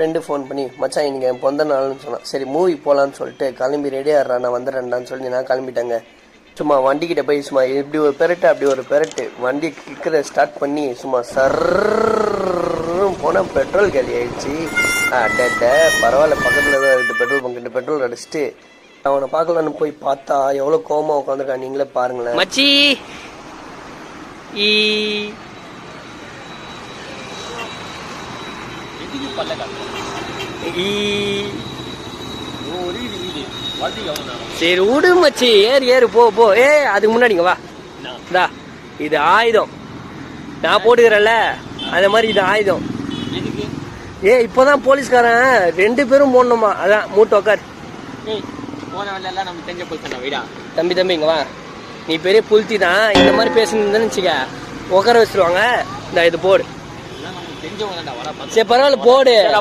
Friend phone பண்ணி மச்சான் இன்னைக்கு என் பிறந்த நாள்னு சொன்னான். சரி மூவி போகலான்னு சொல்லிட்டு கிளம்பி ரெடியாடுறா, நான் வந்துடுறேன்டான்னு சொல்லி நான் கிளம்பிட்டேங்க. சும்மா வண்டிக்கிட்ட போய் சும்மா இப்படி ஒரு பெரட்டு அப்படி ஒரு பெரட்டு வண்டி கிக்கிற ஸ்டார்ட் பண்ணி சும்மா சர்ன்னு போனால் பெட்ரோல் காலி ஆயிடுச்சு. அட பரவாயில்ல, பக்கத்தில் தான் இருக்குது பெட்ரோல் பங்க். பெட்ரோல் அடிச்சுட்டு அவனை பார்க்கலான்னு போய் பார்த்தா எவ்வளோ கோவமா உட்காந்துருக்கான், நீங்களே பாருங்களேன். மச்சி சரி விடு மச்சி, ஏறு போ போ. அதுக்கு முன்னாடிங்க வா, இது ஆயுதம் நான் போட்டுக்கிறேன்ல, அந்த மாதிரி இது ஆயுதம். இப்போதான் போலீஸ்காரன் 2 பேரும் போடணுமா, அதான் மூட்டு உக்கார். தம்பி இங்க வா, நீ பெரிய புல்த்தி தான், இந்த மாதிரி பேசணுன்னு வச்சுக்க உட்கார வச்சிருவாங்க. இந்த இது போடு. சரி பரவாயில்ல போடு.